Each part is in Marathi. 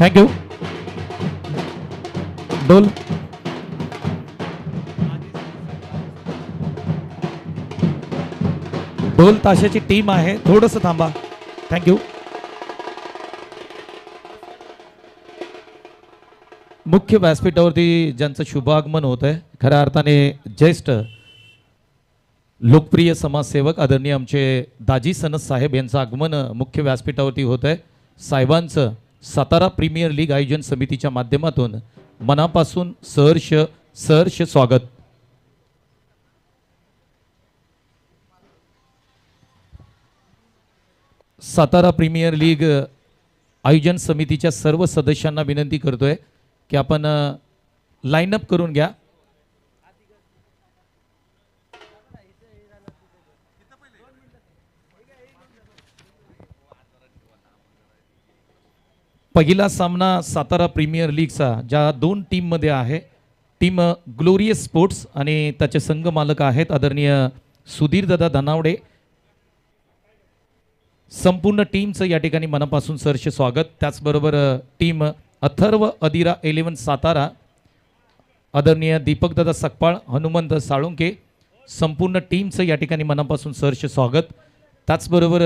थँक्यू. डोल. ढोल ताशाची टीम आहे, थोडंसं थांबा. थँक्यू. मुख्य व्यासपीठावरती ज्यांचं शुभागमन होत आहे, खऱ्या अर्थाने ज्येष्ठ लोकप्रिय समाजसेवक आदरणीय आमचे दाजी सनस साहेब यांचं आगमन मुख्य व्यासपीठावरती होत आहे. साहेबांचं सातारा प्रीमियर लीग आयोजन समितीच्या माध्यमातून मनापासून सहर्ष सहर्ष स्वागत. सातारा प्रीमियर लीग आयोजन समितीच्या सर्व सदस्यांना विनंती करतोय की आपण लाईनअप करून घ्या. पहिला सामना सातारा प्रीमियर लीगचा ज्या दोन टीममध्ये आहे, टीम ग्लोरियस स्पोर्ट्स आणि त्याचे संघ मालक आहेत आदरणीय सुधीरदादा धनावडे. संपूर्ण टीमचं या ठिकाणी मनापासून सहर्ष स्वागत. त्याचबरोबर टीम अथर्व अधिरा 11 सातारा आदरणीय दीपकदादा सकपाळ, हनुमंत साळुंके, संपूर्ण टीमचं या ठिकाणी मनापासून सहर्ष स्वागत. त्याचबरोबर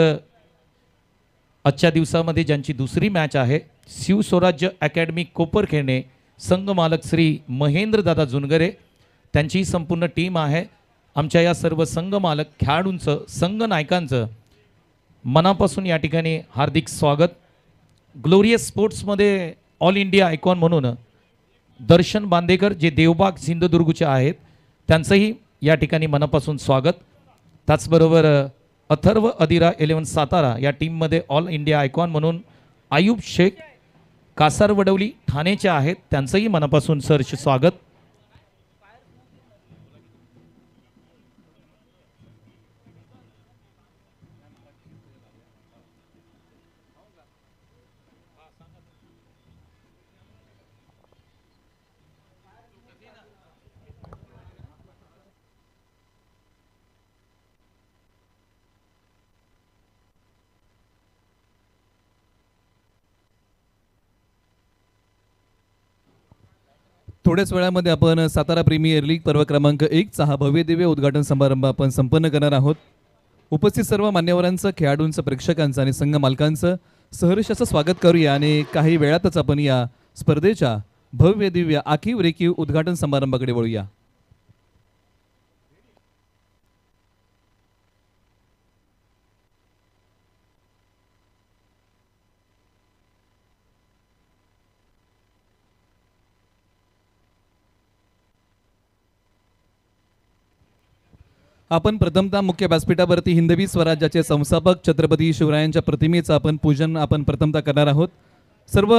आजच्या दिवसामध्ये ज्यांची दुसरी मॅच आहे, शिवस्वराज्य अकॅडमी कोपरखेडणे संघ मालक श्री महेंद्रदादा जुनगरे, त्यांची संपूर्ण टीम आहे. आमच्या या सर्व संघ मालक खेळाडूंचं, संघ नायकांचं मनापासून या ठिकाणी हार्दिक स्वागत. ग्लोरियस स्पोर्ट्समध्ये ऑल इंडिया आयकॉन म्हणून दर्शन बांदेकर जे देवबाग सिंधुदुर्गचे आहेत, त्यांचंही या ठिकाणी मनापासून स्वागत. त्याचबरोबर अथर्व अधिरा 11 सातारा या टीममध्ये ऑल इंडिया आयकॉन म्हणून आयुब शेख कासारवडवली ठाणेचे आहेत, त्यांचंही मनापासून सहर्ष स्वागत. थोड्याच वेळामध्ये आपण सातारा प्रीमियर लीग पर्व क्रमांक 1चा हा भव्यदिव्य उद्घाटन समारंभ आपण संपन्न करणार आहोत. उपस्थित सर्व मान्यवरांचं, खेळाडूंचं, प्रेक्षकांचं आणि संघ मालकांचं सहर्ष असं स्वागत करूया आणि काही वेळातच आपण या स्पर्धेच्या भव्य दिव्य आखीव रेखीव उद्घाटन समारंभाकडे वळूया. आपण प्रथमतः मुख्य व्यासपीठावरती हिंदवी स्वराज्याचे संस्थापक छत्रपती शिवरायांच्या प्रतिमेचं आपण पूजन आपण प्रथमतः करणार आहोत. सर्व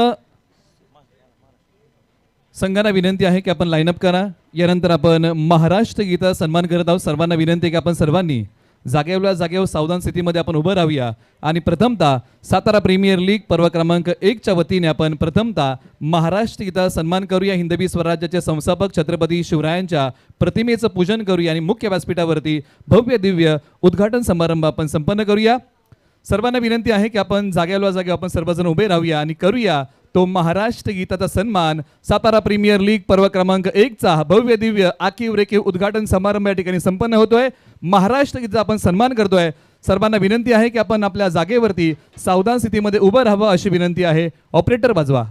संघांना विनंती आहे की आपण लाईनअप करा. यानंतर आपण महाराष्ट्र गीता सन्मान करत आहोत. सर्वांना विनंती आहे की आपण सर्वांनी जागेवर सावधान स्थितीमध्ये आपण उभं राहूया आणि प्रथमतः सातारा प्रीमियर लीग पर्व क्रमांक 1च्या वतीने आपण प्रथमतः महाराष्ट्र गीता सन्मान करूया. हिंदवी स्वराज्याचे संस्थापक छत्रपती शिवरायांच्या प्रतिमेचं पूजन करूया आणि मुख्य व्यासपीठावरती भव्य दिव्य उद्घाटन समारंभ आपण संपन्न करूया. सर्वांना विनंती आहे की आपण जागेवर आपण सर्वजण उभे राहूया आणि करूया तो महाराष्ट्र गीताचा सन्मान. सातारा प्रीमियर लीग पर्व क्रमांक 1चा भव्य दिव्य आखीव रेखीव उद्घाटन समारंभ या ठिकाणी संपन्न होतोय. महाराष्ट्र गीताचा आपण सन्मान करतोय. सर्वांना विनंती आहे की आपण आपल्या जागेवरती सावधान स्थितीमध्ये उभं राहावं अशी विनंती आहे. ऑपरेटर वाजवा.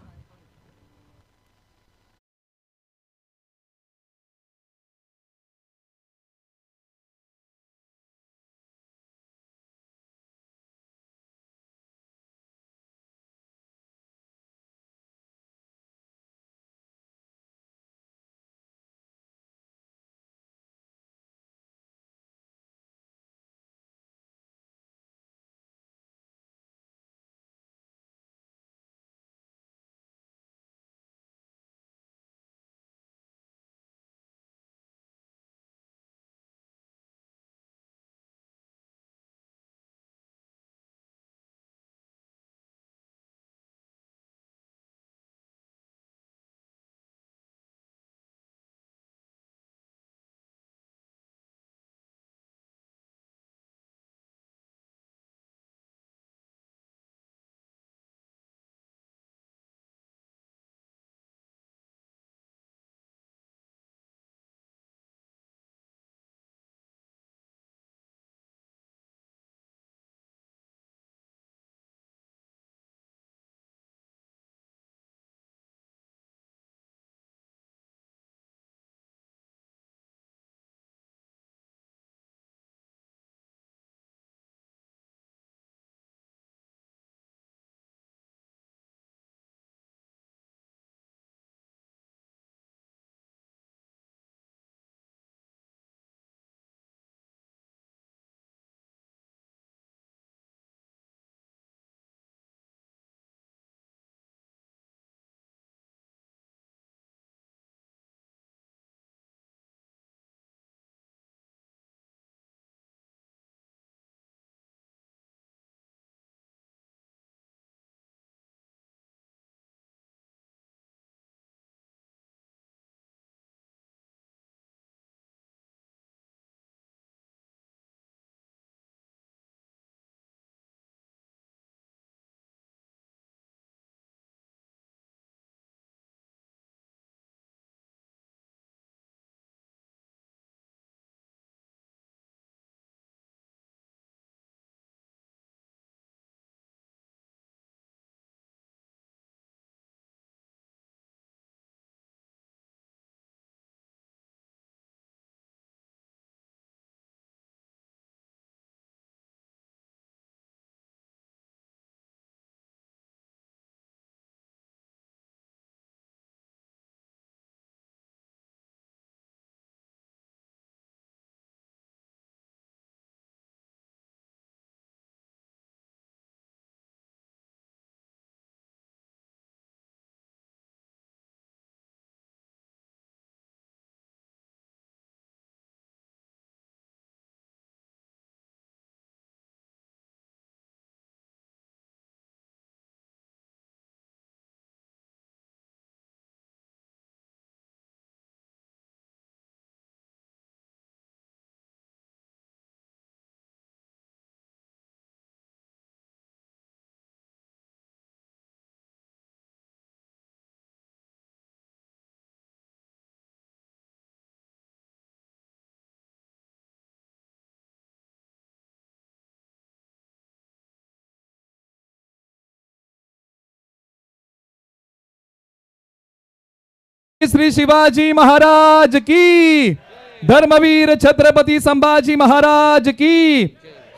श्री शिवाजी महाराज की, धर्मवीर छत्रपती संभाजी महाराज की,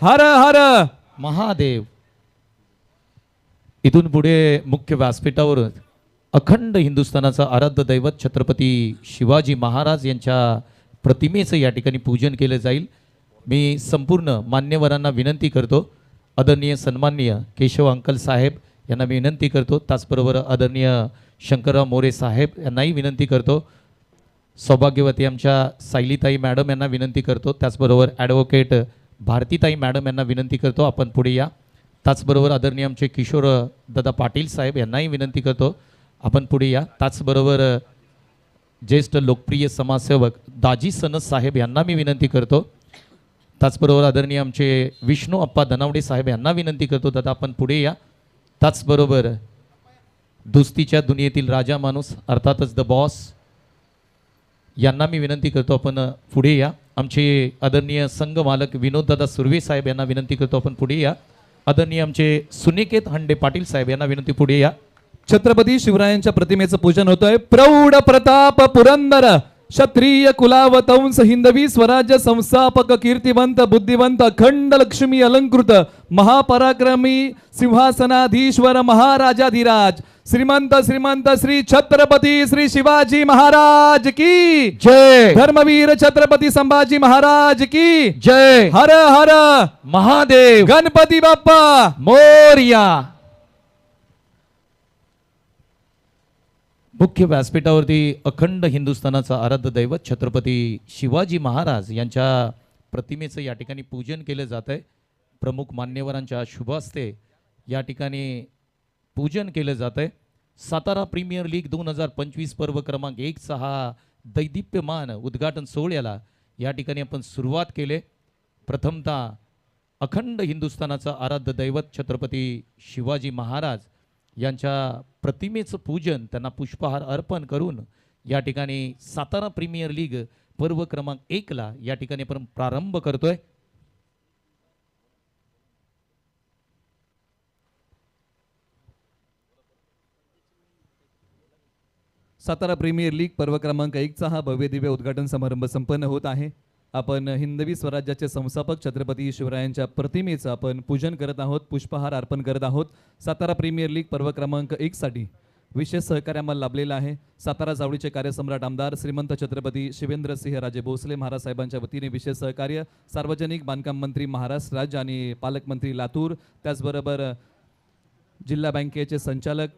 हर हर महादेव. इथून पुढे मुख्य व्यासपीठावर अखंड हिंदुस्थानाचा आराध्य दैवत छत्रपती शिवाजी महाराज यांच्या प्रतिमेचं या ठिकाणी पूजन केलं जाईल. मी संपूर्ण मान्यवरांना विनंती करतो, आदरणीय सन्माननीय केशव अंकल साहेब यांना मी विनंती करतो, त्याचबरोबर आदरणीय शंकरराव मोरे साहेब यांनाही विनंती करतो, सौभाग्यवती आमच्या सायलीताई मॅडम यांना विनंती करतो, त्याचबरोबर ॲडव्होकेट भारतीताई मॅडम यांना विनंती करतो आपण पुढे या. त्याचबरोबर आदरणीय आमचे किशोर दादा पाटील साहेब यांनाही विनंती करतो आपण पुढे या. त्याचबरोबर ज्येष्ठ लोकप्रिय समाजसेवक दाजी सनस साहेब यांना मी विनंती करतो. त्याचबरोबर आदरणीय आमचे विष्णू अप्पा धनावडे साहेब यांना विनंती करतो, दादा आपण पुढे या. त्याचबरोबर दुस्तीच्या दुनियेतील राजा माणूस अर्थातच द बॉस यांना मी विनंती करतो आपण पुढे या. आमचे आदरणीय संघ मालक विनोददादा सुर्वे साहेब यांना विनंती करतो आपण पुढे या. आदरणीय आमचे सुनिकेत हंडे पाटील साहेब यांना विनंती पुढे या. छत्रपती शिवरायांच्या प्रतिमेचं पूजन होतंय. प्रौढ प्रताप पुरंदर क्षत्रिय कुलावतंस हिंदवी स्वराज्य संस्थापक कीर्तिवंत बुद्धिवंत अखंड लक्ष्मी अलंकृत महापराक्रमी सिंहासनाधीश्वर महाराजाधिराज श्रीमंत श्रीमंत श्री छत्रपती श्री शिवाजी महाराज की जय. धर्मवीर छत्रपती संभाजी महाराज की जय. हर हर महादेव. गणपती बाप्पा मोरया. मुख्य व्यासपीठावरती अखंड हिंदुस्थानाचा आराध्य दैवत छत्रपती शिवाजी महाराज यांच्या प्रतिमेचं या ठिकाणी पूजन केलं जात आहे. प्रमुख मान्यवरांच्या शुभ हस्ते या ठिकाणी पूजन केलं जात आहे. सातारा प्रीमियर लीग 2025 पर्व क्रमांक 1चा हा दैदिप्यमान उद्घाटन सोहळ्याला या ठिकाणी आपण सुरुवात केले. प्रथमतः अखंड हिंदुस्थानाचा आराध्य दैवत छत्रपती शिवाजी महाराज यांच्या प्रतिमेचं पूजन, त्यांना पुष्पहार अर्पण करून या ठिकाणी सातारा प्रीमियर लीग पर्व क्रमांक 1ला या ठिकाणी आपण प्रारंभ करतोय. सातारा प्रीमियर लीग पर्व क्रमांक 1चा हा भव्य दिव्य उद्घाटन समारंभ संपन्न होत आहे. आपण हिंदवी स्वराज्याचे संस्थापक छत्रपती शिवरायांच्या प्रतिमेचं आपण पूजन करत आहोत, पुष्पहार अर्पण करत आहोत. सातारा प्रीमियर लीग पर्व क्रमांक 1 साठी विशेष सहकार्य आम्हाला लाभलेला आहे. सातारा जावळीचे कार्यसम्राट आमदार श्रीमंत छत्रपती शिवेंद्रसिंह राजे भोसले महाराज साहेबांच्या वतीने विशेष सहकार्य, सार्वजनिक बांधकाम मंत्री महाराष्ट्र राज्य आणि पालकमंत्री लातूर, त्याचबरोबर जिल्हा बँकेचे संचालक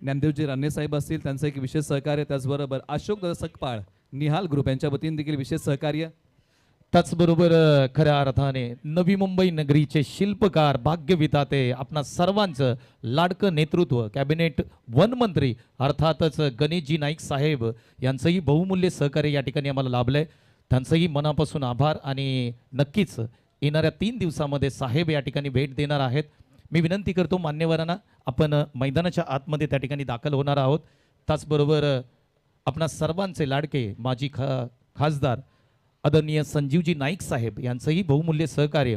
ज्ञानदेवजी राणे साहेब असतील त्यांचं एक विशेष सहकार्य, त्याचबरोबर अशोक सकपाळ निहाल ग्रुप यांच्या वतीने देखील विशेष सहकार्य. त्याचबरोबर खऱ्या अर्थाने नवी मुंबई नगरीचे शिल्पकार भाग्यविधाते आपणा सर्वांचं लाडकं नेतृत्व कॅबिनेट वन मंत्री अर्थातच गणेशजी नाईक साहेब यांचंही बहुमूल्य सहकार्य या ठिकाणी आम्हाला लाभलंय. त्यांचंही मनापासून आभार. आणि नक्कीच येणाऱ्या 3 दिवसामध्ये साहेब या ठिकाणी भेट देणार आहेत. मी विनंती करतो मान्यवरांना, आपण मैदानाच्या आतमध्ये त्या ठिकाणी दाखल होणार आहोत. त्याचबरोबर आपणा सर्वांचे लाडके माजी खासदार आदरणीय संजीवजी नाईक साहेब यांचंही बहुमूल्य सहकार्य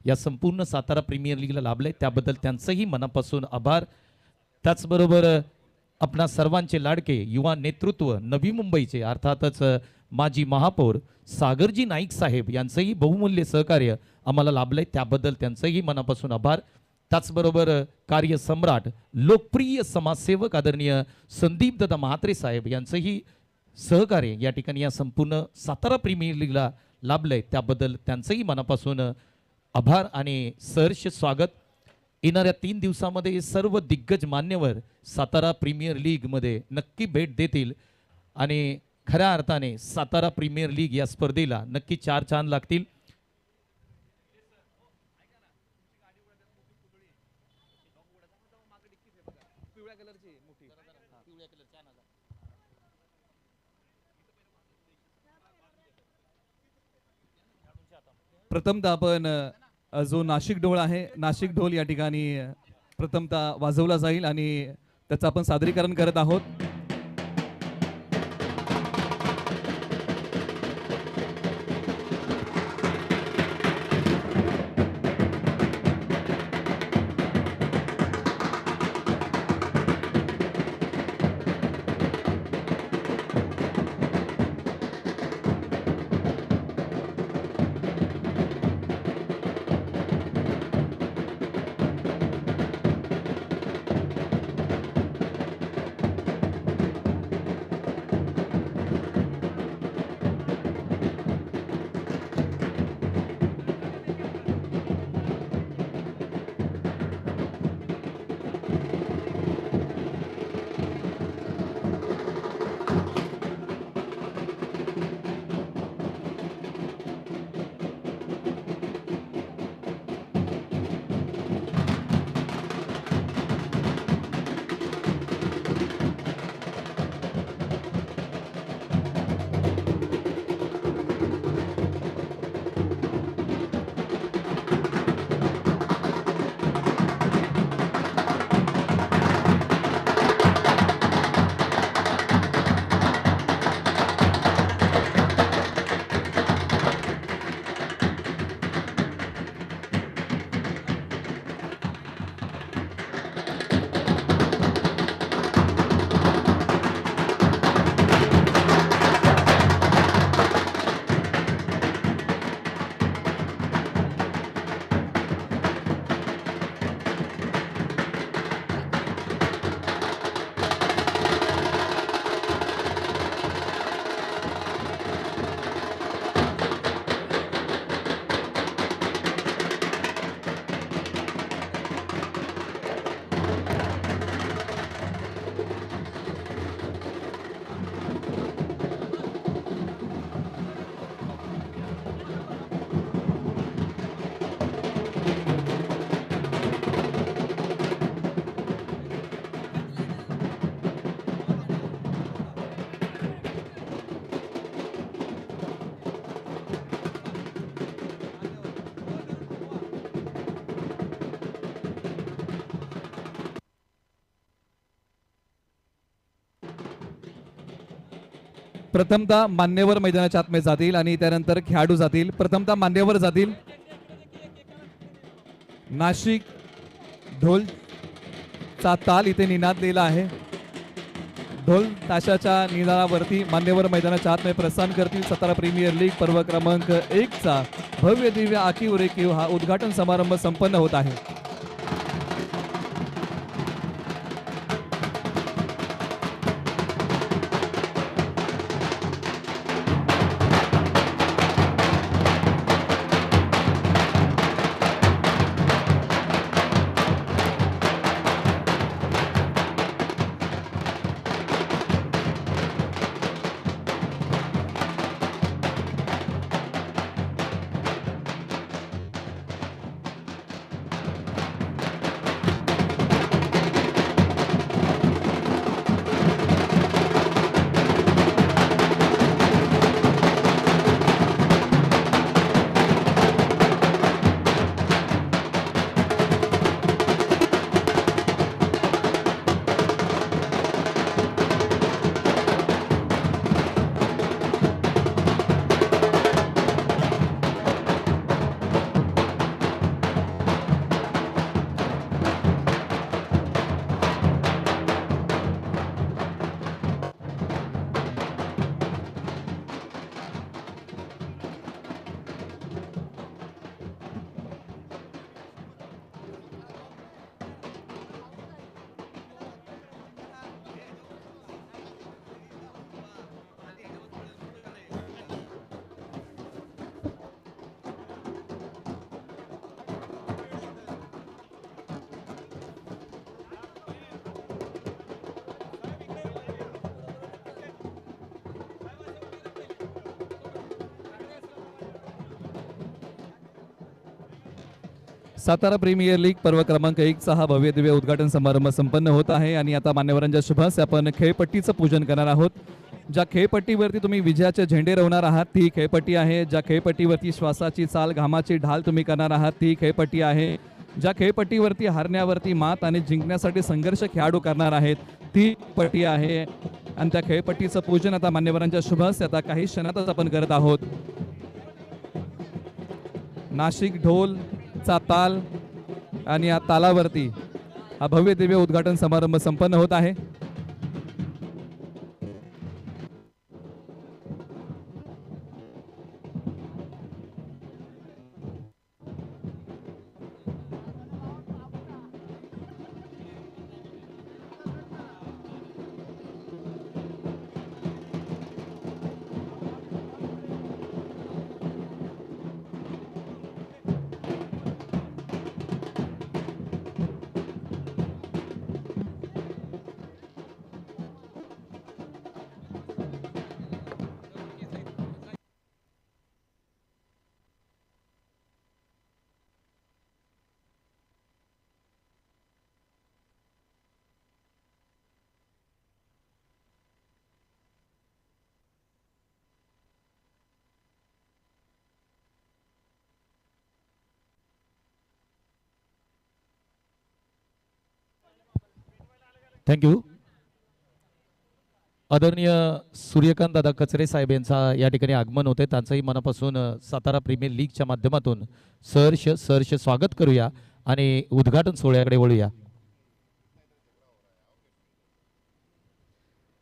या संपूर्ण सातारा प्रीमियर लीगला लाभलंय, त्याबद्दल त्यांचंही मनापासून आभार. त्याचबरोबर आपणा सर्वांचे लाडके युवा नेतृत्व नवी मुंबईचे अर्थातच माजी महापौर सागरजी नाईक साहेब यांचंही बहुमूल्य सहकार्य आम्हाला लाभलंय, त्याबद्दल त्यांचंही मनापासून आभार. त्याचबरोबर कार्यसम्राट लोकप्रिय समाजसेवक आदरणीय संदीपदादा म्हात्रे साहेब यांचंही सहकार्य या ठिकाणी या संपूर्ण सातारा प्रीमियर लीगला लाभलंय, त्याबद्दल त्यांचंही मनापासून आभार आणि सहर्ष स्वागत. येणाऱ्या 3 दिवसामध्ये सर्व दिग्गज मान्यवर सातारा प्रीमियर लीगमध्ये नक्की भेट देतील आणि खऱ्या अर्थाने सातारा प्रीमियर लीग या स्पर्धेला नक्की 4 चांद लागतील. प्रथमतः आपण जो नाशिक ढोल आहे, नाशिक ढोल या ठिकाणी प्रथमतः वाजवला जाईल आणि त्याचं आपण सादरीकरण करत आहोत. प्रथमतः मान्यवर मैदानाच्या आतमध्ये जातील आणि त्यानंतर खेळाडू जातील. प्रथमतः मान्यवर जातील. नाशिक ढोलचा ताल इथे निनादलेला आहे. ढोल ताशाच्या निनादावरती मान्यवर मैदानाच्या आतमध्ये प्रस्थान करतील. सातारा प्रीमियर लीग पर्व क्रमांक 1 चा भव्य दिव्य आखीव रेखीव हा उद्घाटन समारंभ संपन्न होत आहे. सातारा प्रीमियर लीग पर्व क्रमांक 1 चा हा भव्य दिव्य उद्घाटन समारंभ संपन्न होत आहे आणि आता मान्यवरांच्या शुभास आपण खेळपट्टीचं पूजन करणार आहोत. ज्या खेळपट्टीवरती तुम्ही विजयाचे झेंडे रोवणार आहात ती खेळपट्टी आहे. ज्या खेळपट्टीवरती श्वासाची चाल घामाची ढाल तुम्ही करणार आहात ती खेळपट्टी आहे. ज्या खेळपट्टीवरती हारण्यावरती मात आणि जिंकण्यासाठी संघर्ष खेळाडू करणार आहेत ती पट्टी आहे. आणि त्या खेळपट्टीचं पूजन आता मान्यवरांच्या शुभास आता काही क्षणातच आपण करत आहोत. नाशिक ढोल चा ताल आणि या तालावरती हा भव्य दिव्य उद्घाटन समारंभ संपन्न होत आहे. थँक्यू. आदरणीय सूर्यकांत दादा कचरे साहेब यांचा या ठिकाणी आगमन होते. त्यांचंही मनापासून सातारा प्रीमियर लीगच्या माध्यमातून सहर्ष स्वागत करूया आणि उद्घाटन सोहळ्याकडे वळूया.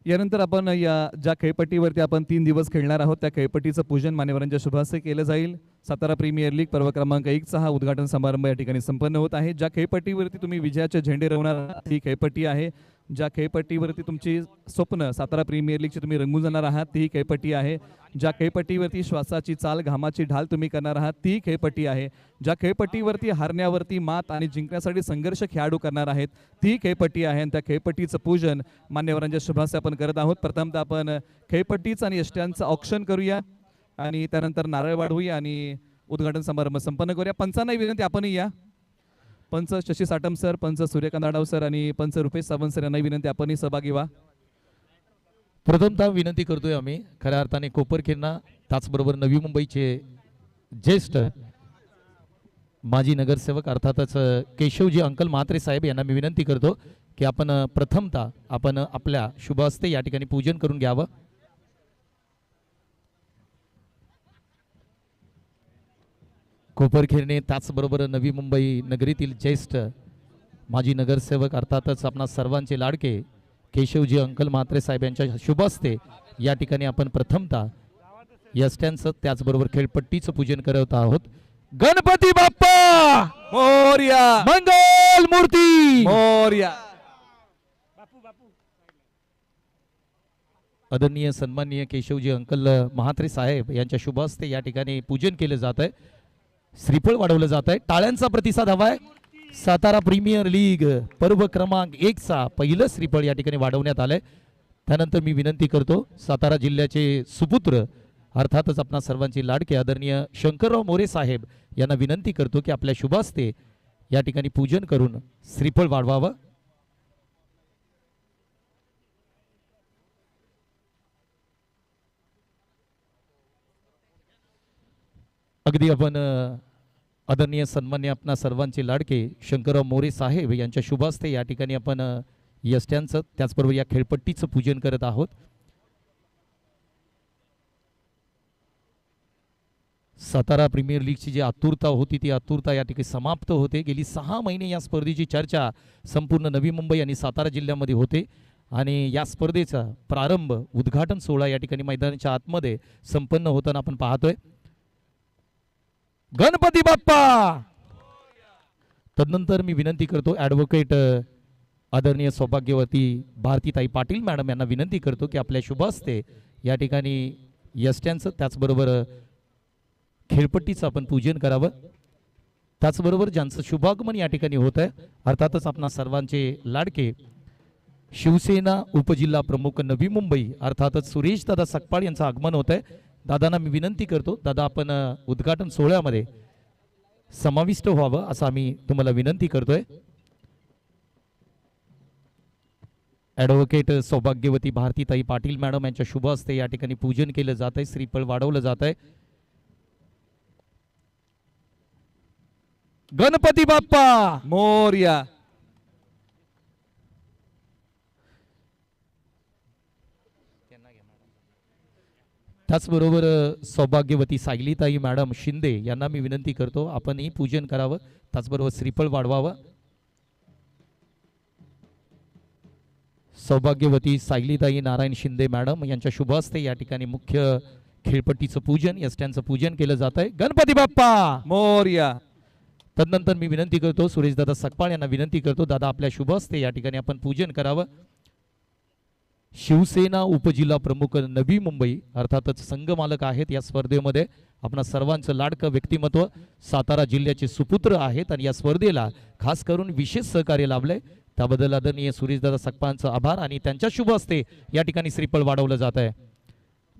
यानंतर आपण या ज्या खेळपट्टीवरती आपण 3 दिवस खेळणार आहोत त्या खेळपट्टीचं पूजन मान्यवरांच्या शुभास्ते केलं जाईल. सातारा प्रीमियर लीग पर्व क्रमांक 1 चा हा उद्घाटन समारंभ या ठिकाणी संपन्न होत आहे. ज्या खेळपट्टीवरती तुम्ही विजयाचे झेंडे रोवणार आहात ती खेळपट्टी आहे. ज्या खेळपट्टीवरती तुमची स्वप्न सातारा प्रीमियर लीगची तुम्ही रंगून जाणार आहात ती खेळपट्टी आहे. ज्या खेळपट्टीवरती श्वासाची चाल घामाची ढाल तुम्ही करणार आहात ती खेळपट्टी आहे. ज्या खेळपट्टीवरती हारण्यावरती मात आणि जिंकण्यासाठी संघर्ष खेळाडू करणार आहेत ती खेळपट्टी आहे. आणि त्या खेळपट्टीचं पूजन मान्यवरांच्या शुभास्ते आपण करत आहोत. प्रथमतः आपण खेळपट्टीचं आणि यष्ट्यांचं औक्षण करूया आणि त्यानंतर नारळ वाढवूया आणि उद्घाटन समारंभ संपन्न करूया. पंचांनाही विनंती आपणही या. पंच शशी साटम सर, पंच सूर्यकांत आढाव सर आणि पंच रुपेश सावंत सर यांनाही विनंती आपणही सहभागी व्हा. प्रथमतः विनंती करतोय आम्ही खऱ्या अर्थाने कोपरखेरणा त्याचबरोबर नवी मुंबईचे ज्येष्ठ माजी नगरसेवक अर्थातच केशवजी अंकल म्हात्रे साहेब यांना मी विनंती करतो की आपण प्रथमतः आपण आपल्या शुभ हस्ते या ठिकाणी पूजन करून घ्यावं. कोपरखेरणे त्याचबरोबर नवी मुंबई नगरीतील ज्येष्ठ माजी नगरसेवक अर्थातच आपणा सर्वांचे लाडके केशवजी अंकल म्हात्रे साहेब यांच्या शुभ हस्ते या ठिकाणी आपण प्रथमतः यष्ट्यांचं त्याचबरोबर खेळपट्टीचं पूजन करत आहोत. गणपती बाप्पा मोरया मंगल मूर्ती. मोरया. आदरणीय सन्माननीय केशवजी अंकल म्हात्रे साहेब यांच्या शुभ हस्ते या ठिकाणी पूजन केलं जात आहे. श्रीफळ वाढवलं जात आहे. टाळ्यांचा प्रतिसाद हवाय. सातारा प्रीमियर लीग पर्व क्रमांक 1 चा पहिलं श्रीफळ या ठिकाणी वाढवण्यात आलंय. त्यानंतर मी विनंती करतो सातारा जिल्ह्याचे सुपुत्र अर्थातच आपणा सर्वांचे लाडके आदरणीय शंकरराव मोरे साहेब यांना विनंती करतो की आपल्या शुभ हस्ते या ठिकाणी पूजन करून श्रीफळ वाढवावं. अगदी आपण आदरणीय सन्मान्य आपणा सर्वांचे लाडके शंकरराव मोरे साहेब यांच्या शुभ हस्ते या ठिकाणी आपण यष्ट्यांचं त्याचबरोबर या खेळपट्टीचं पूजन करत आहोत. सातारा प्रीमियर लीगची जी आतुरता होती ती आतुरता या ठिकाणी समाप्त होते. गेली 6 महिने या स्पर्धेची चर्चा संपूर्ण नवी मुंबई आणि सातारा जिल्ह्यामध्ये होते आणि या स्पर्धेचा प्रारंभ उद्घाटन सोहळा या ठिकाणी मैदानाच्या आतमध्ये संपन्न होताना आपण पाहतोय. गणपती बाप्पा. तदनंतर मी विनंती करतो ॲडव्होकेट आदरणीय सौभाग्यवती भारतीताई पाटील मॅडम यांना विनंती करतो की आपल्या शुभ हस्ते या ठिकाणी यष्ट्यांचं त्याचबरोबर खेळपट्टीचं आपण पूजन करावं. त्याचबरोबर ज्यांचं शुभागमन या ठिकाणी होत आहे अर्थातच आपणा सर्वांचे लाडके शिवसेना उपजिल्हा प्रमुख नवी मुंबई अर्थातच सुरेश दादा सकपाळ यांचं आगमन होत आहे. दादांना मी विनंती करतो दादा आपण उद्घाटन सोहळ्यामध्ये समाविष्ट व्हावं असं आम्ही तुम्हाला विनंती करतोय. ॲडव्होकेट सौभाग्यवती भारतीताई पाटील मॅडम यांच्या शुभ हस्ते या ठिकाणी पूजन केलं जात आहे. श्रीफळ वाढवलं जात आहे. गणपती बाप्पा मोरया. त्याचबरोबर सौभाग्यवती सायलीताई मॅडम शिंदे यांना मी विनंती करतो आपणही पूजन करावं त्याचबरोबर श्रीफळ वाढवावं. सौभाग्यवती सायलीताई नारायण शिंदे मॅडम यांच्या शुभ हस्ते या ठिकाणी मुख्य खेळपट्टीचं पूजन यष्ट्यांचं पूजन केलं जात आहे. गणपती बाप्पा मोरया. तदनंतर मी विनंती करतो सुरेशदादा सकपाळ यांना विनंती करतो दादा आपल्या शुभ हस्ते या ठिकाणी आपण पूजन करावं. शिवसेना उपजिल्हा प्रमुख नवी मुंबई अर्थातच संघ मालक आहेत या स्पर्धेमध्ये. आपणा सर्वांचं लाडकं व्यक्तिमत्व सातारा जिल्ह्याचे सुपुत्र आहेत आणि या स्पर्धेला खास करून विशेष सहकार्य लाभलंय त्याबद्दल आदरणीय सुरेशदादा सकपाळांचं आभार आणि त्यांच्या शुभ हस्ते या ठिकाणी श्रीफळ वाढवलं जात आहे.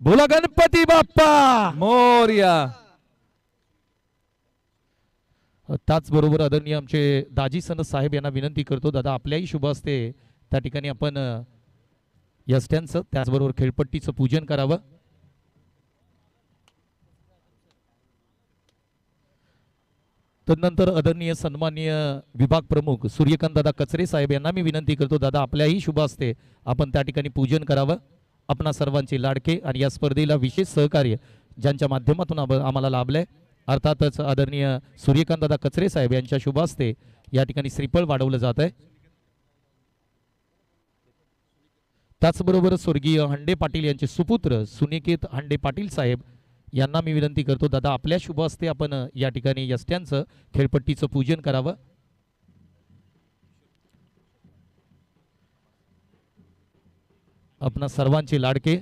बोला गणपती बाप्पा मोरया. त्याचबरोबर आदरणीय आमचे दाजी सनस साहेब यांना विनंती करतो दादा आपल्याही शुभ हस्ते त्या ठिकाणी आपण यष्ट्यांचं त्याचबरोबर खेळपट्टीचं पूजन करावं. तदनंतर आदरणीय सन्माननीय विभाग प्रमुख सूर्यकांत दादा कचरे साहेब यांना मी विनंती करतो दादा आपल्याही शुभ हस्ते आपण त्या ठिकाणी पूजन करावं. आपणा सर्वांचे लाडके आणि या स्पर्धेला विशेष सहकार्य ज्यांच्या माध्यमातून आम्हाला लाभलंय अर्थातच आदरणीय सूर्यकांत दादा कचरे साहेब यांच्या शुभ हस्ते या ठिकाणी श्रीफळ वाढवलं जात आहे. त्याचबरोबर स्वर्गीय हंडे पाटील यांचे सुपुत्र सुनिकेत हंडे पाटील साहेब यांना मी विनंती करतो दादा आपल्या शुभ हस्ते आपण या ठिकाणी यष्ट्यांचं खेळपट्टीचं पूजन करावं. आपणा सर्वांचे लाडके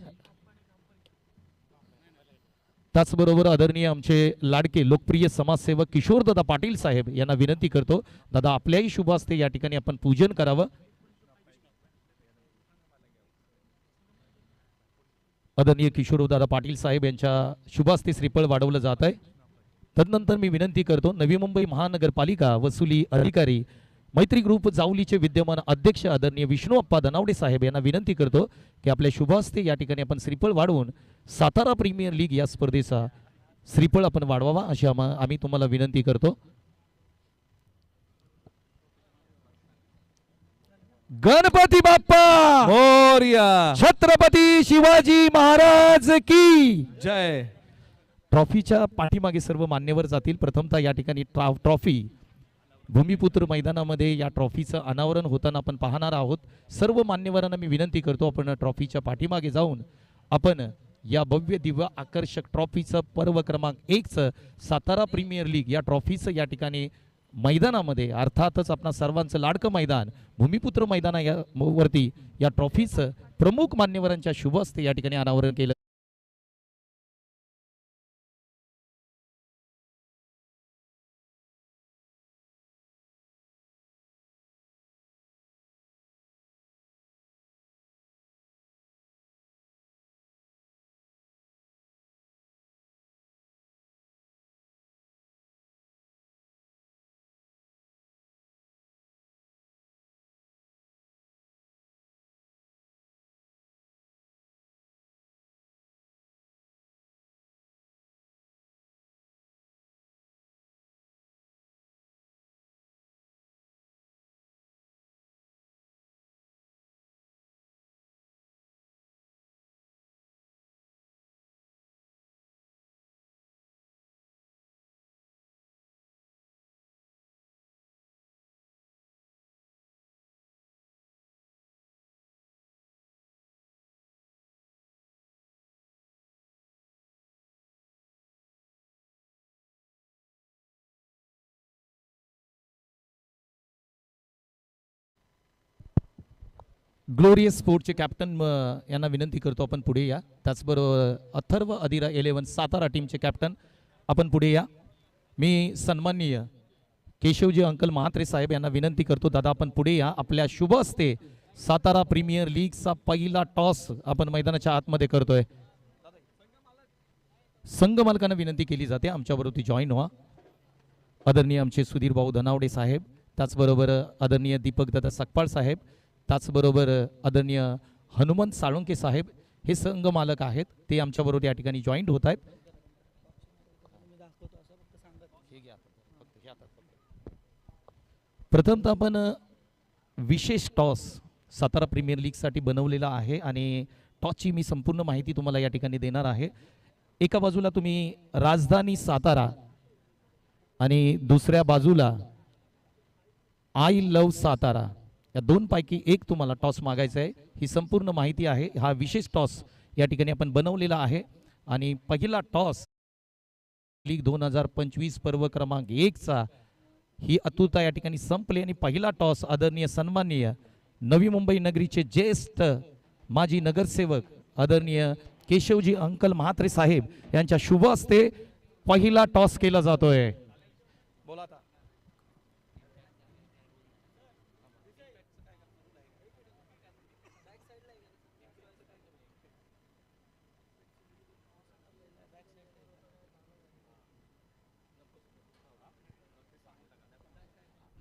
त्याचबरोबर आदरणीय आमचे लाडके लोकप्रिय समाजसेवक किशोरदादा पाटील साहेब यांना विनंती करतो दादा आपल्याही शुभ हस्ते या ठिकाणी आपण पूजन करावं. आदरणीय किशोरदादा पाटील साहेब यांच्या शुभ हस्ते श्रीफळ वाढवलं जात आहे. तदनंतर मी विनंती करतो नवी मुंबई महानगरपालिका वसुली अधिकारी मैत्री ग्रुप जावलीचे विद्यमान अध्यक्ष आदरणीय विष्णुअप्पा दनावडे साहेब यांना विनंती करतो की आपल्या शुभ हस्ते या ठिकाणी आपण श्रीफळ वाढवून सातारा प्रीमियर लीग या स्पर्धेचा श्रीफळ आपण वाढवावा अशी आम्ही तुम्हाला विनंती करतो. गणपती बाप्पा मोरया. छत्रपती शिवाजी महाराज की जय. ट्रॉफीच्या पाठीमागे सर्व मान्यवर जातील. प्रथमतः या ठिकाणी ट्रॉफी भूमिपुत्र मैदानामध्ये या ट्रॉफीचं अनावरण होताना आपण पाहणार आहोत. सर्व मान्यवरांना मी विनंती करतो, आपण ट्रॉफीच्या पाठीमागे जाऊन आपण या भव्य दिव्य आकर्षक ट्रॉफीचं पर्व क्रमांक 1चं सातारा प्रीमियर लीग या ट्रॉफीचं या ठिकाणी मैदानामध्ये, अर्थातच आपणा सर्वांचं लाडकं मैदान भूमिपुत्र मैदाना या वरती या ट्रॉफीचं प्रमुख मान्यवरांच्या शुभ हस्ते या ठिकाणी अनावरण केलं. ग्लोरियस स्पोर्टचे कॅप्टन यांना विनंती करतो, आपण पुढे या. त्याचबरोबर अथर्व अधिरा 11 सातारा टीमचे कॅप्टन आपण पुढे या. मी सन्माननीय केशवजी अंकल महात्रे साहेब यांना विनंती करतो, दादा आपण पुढे या. आपल्या शुभ हस्ते सातारा प्रीमियर लीगचा पहिला टॉस आपण मैदानाच्या आतमध्ये करतोय. संघ मालकांना विनंती केली जाते आमच्याबरोबर जॉईन व्हा. आदरणीय आमचे सुधीर भाऊ धनावडे साहेब, त्याचबरोबर आदरणीय दीपक दादा सकपाळ साहेब, त्याचबरोबर आदरणीय हनुमंत साळुंके साहेब, हे संघ मालक आहेत, ते आमच्याबरोबर या ठिकाणी जॉईंट होत आहेत. प्रथमतः आपण विशेष टॉस सातारा प्रीमियर लीगसाठी बनवलेला आहे आणि टॉसची मी संपूर्ण माहिती तुम्हाला या ठिकाणी देणार आहे. एका बाजूला तुम्ही राजधानी सातारा आणि दुसऱ्या बाजूला आय लव सातारा, या दोनपैकी एक तुम्हाला टॉस मागायचा आहे. ही संपूर्ण माहिती आहे. हा विशेष टॉस या ठिकाणी आपण बनवलेला आहे आणि पहिला टॉस लीग 2025 पर्व क्रमांक 1चा ही आतुरता या ठिकाणी संपली आणि पहिला टॉस आदरणीय सन्माननीय नवी मुंबई नगरीचे ज्येष्ठ माजी नगरसेवक आदरणीय केशवजी अंकल म्हात्रे साहेब यांच्या शुभ हस्ते पहिला टॉस केला जातोय. बोला आता.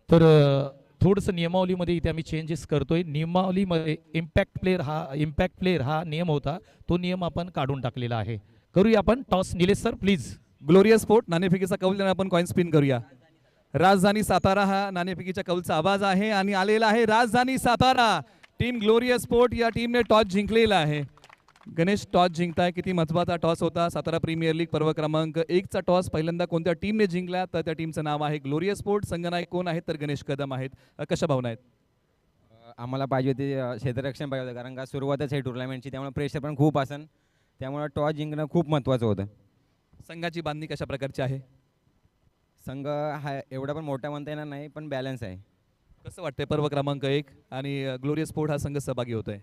तर थोडंसं नियमावलीमध्ये इथे आम्ही चेंजेस करतोय. नियमावलीमध्ये इम्पॅक्ट प्लेअर हा नियम होता, तो नियम आपण काढून टाकलेला आहे. करूया आपण toss. Nilesh sir please. Glorious sport नाणेफेकीचा कौल देणार, आपण कॉइन स्पिन करूया. राजधानी सातारा हा नाणेफेकीच्या कौलचा आवाज आहे आणि आलेला आहे राजधानी सातारा. टीम ग्लोरियस स्पोर्ट या टीमने टॉस जिंकलेला आहे. गणेश, टॉस जिंकताय, किती महत्त्वाचा टॉस होता. सातारा प्रीमियर लीग पर्व क्रमांक 1चा टॉस पहिल्यांदा कोणत्या टीमने जिंकला, तर त्या टीमचं नाव आहे ग्लोरियस स्पोर्ट. संघनायक कोण आहेत, तर गणेश कदम आहेत. कशा भावना आहेत? आम्हाला पाहिजे होते क्षेत्ररक्षण पाहिजे होतं, कारण का सुरुवातच आहे टुर्नामेंटची, त्यामुळे प्रेशर पण खूप असन, त्यामुळे टॉस जिंकणं खूप महत्त्वाचं होतं. संघाची बांधणी कशा प्रकारची आहे? संघ हा एवढा पण मोठा म्हणता येणार नाही, पण बॅलन्स आहे. कसं वाटतंय पर्व क्रमांक 1 आणि ग्लोरियस स्पोर्ट हा संघ सहभागी होतोय?